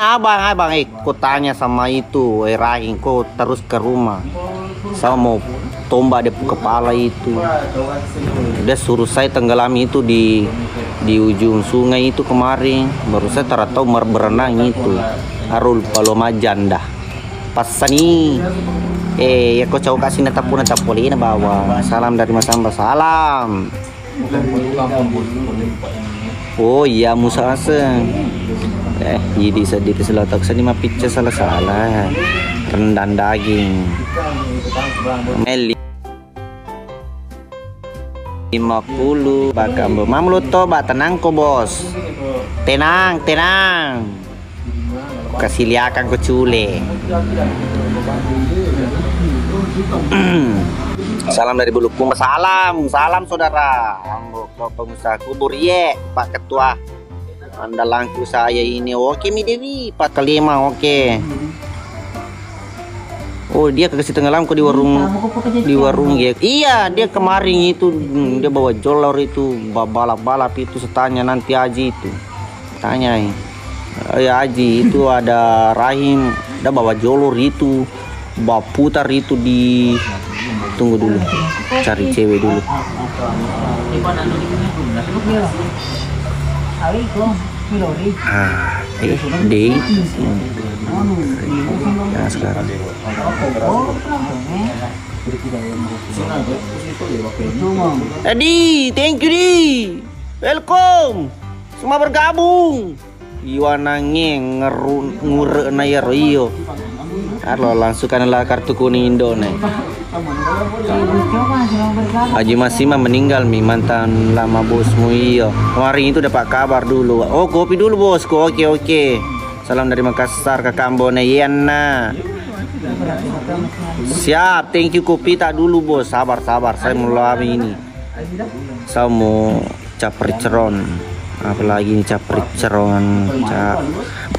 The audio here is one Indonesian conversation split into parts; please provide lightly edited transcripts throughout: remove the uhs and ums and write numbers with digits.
Abang, kau tanya sama itu, Rahim, kau terus ke rumah. Saya mau tombak dia kepala itu. Dia suruh saya tenggelami itu di ujung sungai itu kemarin. Baru saya tahu berenang itu. Harul Palomajan dah. Pasani. Ya kau coba kasih puna tapolina bawa. Salam dari Mas Amba, salam. Oh iya Musa Aseng. Ini sedih selatak seni mah pizza salah rendang daging Meli 50 bakam mamlu toba tenang ko bos tenang kasih liakan ko cule. Salam dari Bulukumba, salam saudara pengusaha kubur ye Pak Ketua andalangku saya ini. Oke Mi Dewi 45 oke. Oh dia kasih tenggelam kok di warung ya. Iya dia kemarin itu dia bawa jolor itu balap itu setanya nanti Aji itu tanya ya Aji itu ada Rahim dia bawa jolor itu bawa putar itu di tunggu dulu cari cewek dulu. Deh ya sekarang Edi, thank you di welcome semua bergabung Iwanange ngure na ya iyo. Halo langsungkanlah kartu kuning Indo nih. Haji Masima meninggal mi mantan lama bosmu iyo. Kemarin itu dapat kabar dulu. Oh kopi dulu bosku. Oke. Salam dari Makassar ke Kambone Yana. Siap, thank you kopi tak dulu bos. Sabar. Saya mulai ini. Saya mau caper ceron. Apalagi ini caper ceron.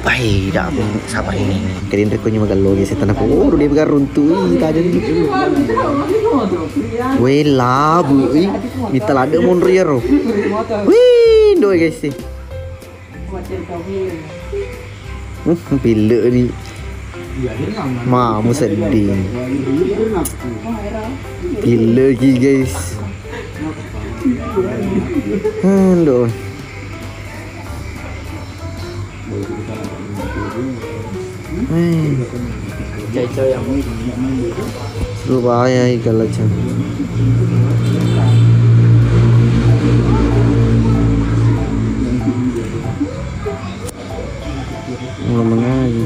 Baik, dah sabar ini. Kalian rekonya magalo ya setan aku. Oh, dia beruntung tadi. Wela bu, kita ada monriero. Wih, doi guys sih. Bila ni. Mamu sedih. Bila lagi guys. Doi. Seru bahaya ikan lacang. Mulai mengaji.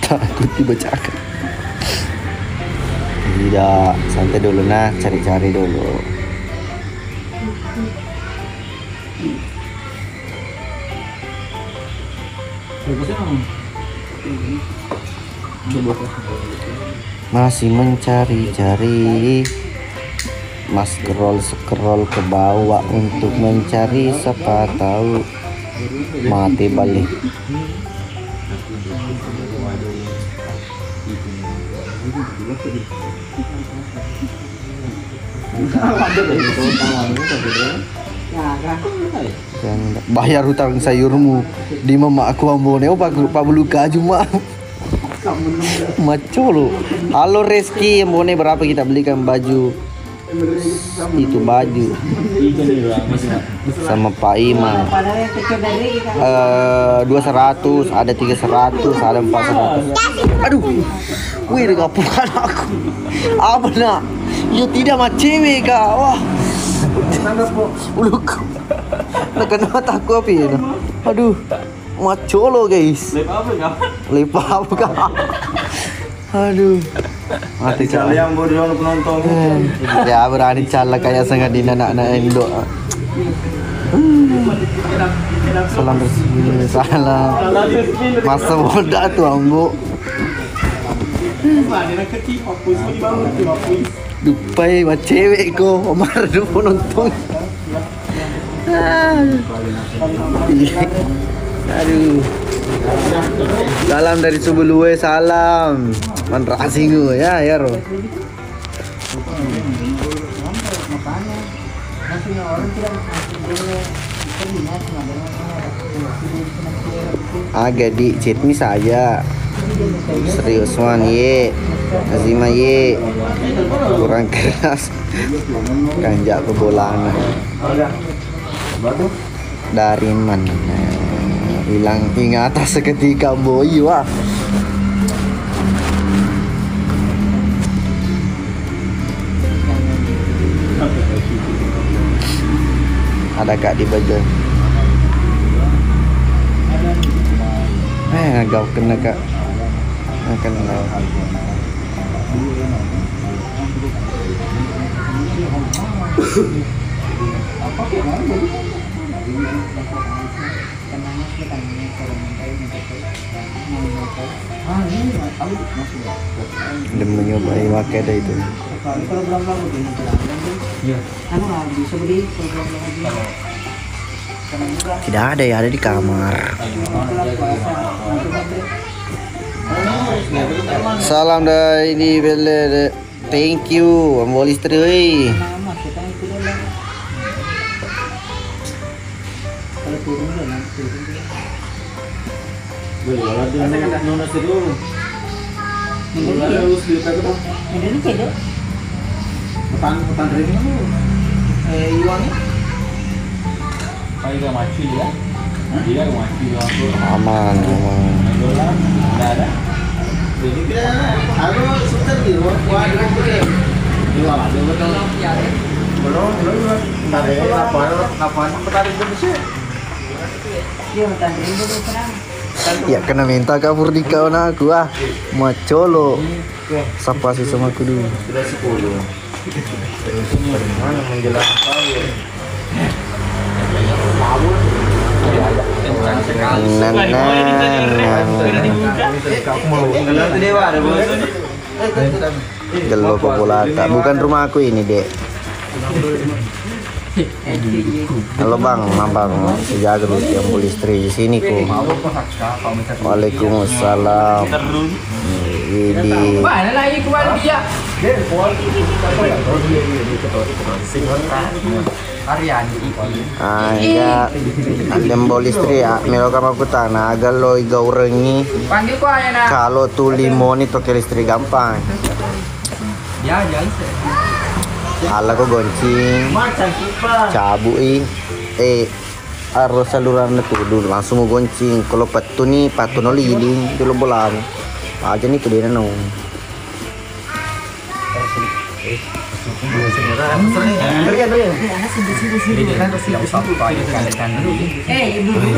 Takut dibacakan. Tidak, santai dulu nah, cari-cari dulu. Masih mencari-cari. Mas scroll ke bawah untuk mencari siapa tahu mati balik. Bayar hutang sayurmu di mama aku ambone. Oh pak beluka cuma maco lo. Halo Reski ambone berapa kita belikan baju itu baju sama Pak Iman 200 ada 300 ada 400. Aduh wih bukan aku apa nak ya tidak mah cewek kak. Wah uluk nak mata aku apa ya. Aduh maco lo guys. Lepa apa kak. Aduh mati cala yang bodoh penonton. Ya berani cala kayak sangat di anak-anak Indo. Salam bersih, salam. Masa muda tuh ambo. Dupai buat cewek ko, Omar dulu penonton. Aduh. Salam dari Subulue, salam. Manrasingu ya, ya Ro. Agak di chat nih saya. Serius man ye. Azima ye. Kurang keras. Kanjak kebolaan. Dari mana? Hilang ingatan seketika boy wah. Ada kak di baju. Agak kena kak. Kena. Udah mencobai wakeda itu. Tidak ada ya, ada di kamar. Salam dari ini bele. Thank you, Ambol istri. Aman, ya kena minta kabur di kawan aku macolo sapa sih sama aku dulu. Sudah 10. Mana menjelaskan Gelo Popolata, bukan rumahku ini dek. Halo bang, mampang sejaga yang polistri di sini ku. Waalaikumsalam. Ini. Agak ada polistri ya, melo kama kutana agak lo igaurengi. Kalau tu limon itu ke listri gampang. Ya, ala ko goncing cabui arus saluran itu dulu langsung mau goncing. Kalau patu nih patu no liling dulu bolang aja nih tuh dia nong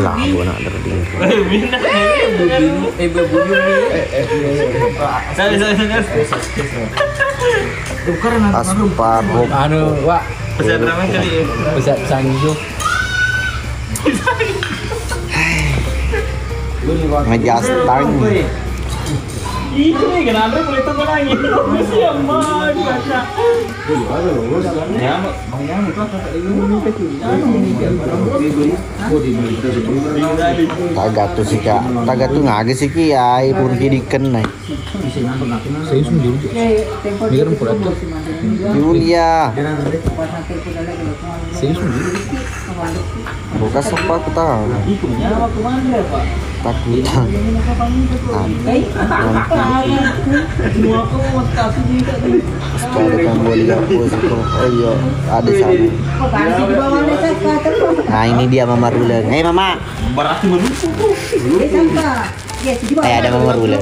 lah gua nak berdiri aspar anu wak besar ramai kali besar sanggih ngejas tang itu nih kenapa boleh tunggu lagi siapa kakak ya tagat tuh sih kak tagat tuh ngage sih ki ai pun kidiken nih saya sendiri biar pulang Julia saya sendiri buka sopa aku tahu takutan ada kembali aku oh iya ada sana. Nah ini dia Mama Ruler. Mama berarti menutup ada Mama Ruler.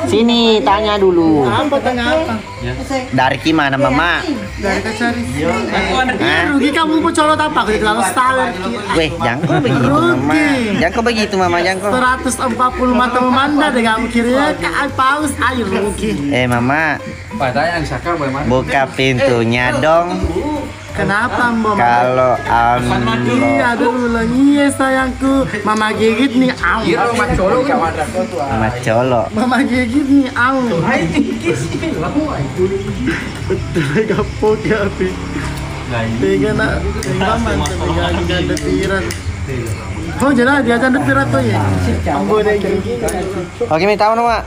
Sini tanya dulu. Apa tanya apa? Dari gimana Mama? Dari Kacari. Hah? Rugi kamu mau colot apa? Kalau terlalu setahun. Weh, jangan kau begitu Mama. Jangan kau begitu Mama, jangan kau. 140 mata memandang dengan kira ke paus air rugi. Mama, padahal yang sakar bagaimana buka pintunya dong. Kenapa Mbak? Kalau Iya dulu lagi sayangku. Mama gigit nih au. Macolo. Mama gigit nih au. Betul gapok ya Pi. Tiga nak, tiga man, tiga ada pirat. Oh jelas dia ada pirat tuh ya. Ambo deh. Oke, minta apa nama?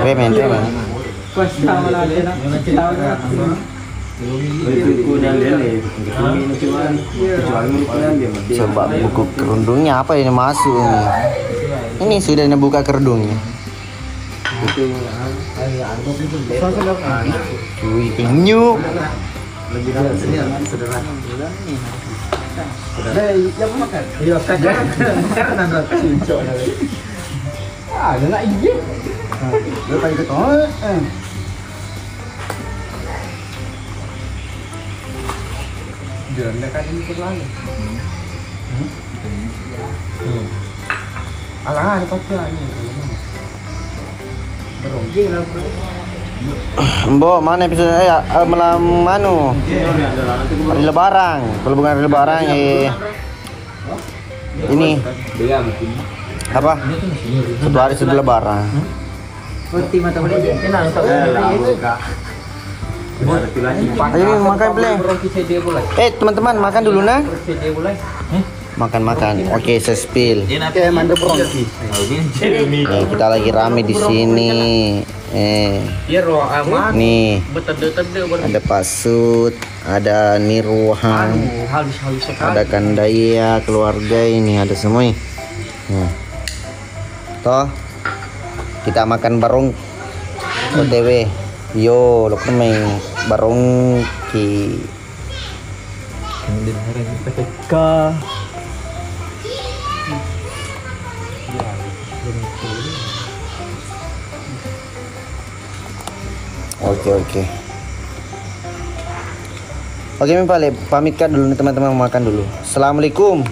Remen. Coba buku kerudungnya apa ini masuk ini? Ini sudah buka kerudungnya. Wih, penyu. Mbok, mana episode malam manu? Hari Lebaran. Kalau bukan hari Lebaran ini apa? Satu hari sebelum Lebaran. Ayo makan play. Teman-teman makan dulu nah. Makan. Oke, saya spill. Kita lagi rame di sini. Nih. Ada Pasut, ada Nirwan, ada Kandaya, keluarga ini ada semua nih. Toh kita makan barong OTW. Yo, lo main barong ki. Oke. Oke, pamit kan dulu nih teman-teman, makan dulu. Assalamualaikum.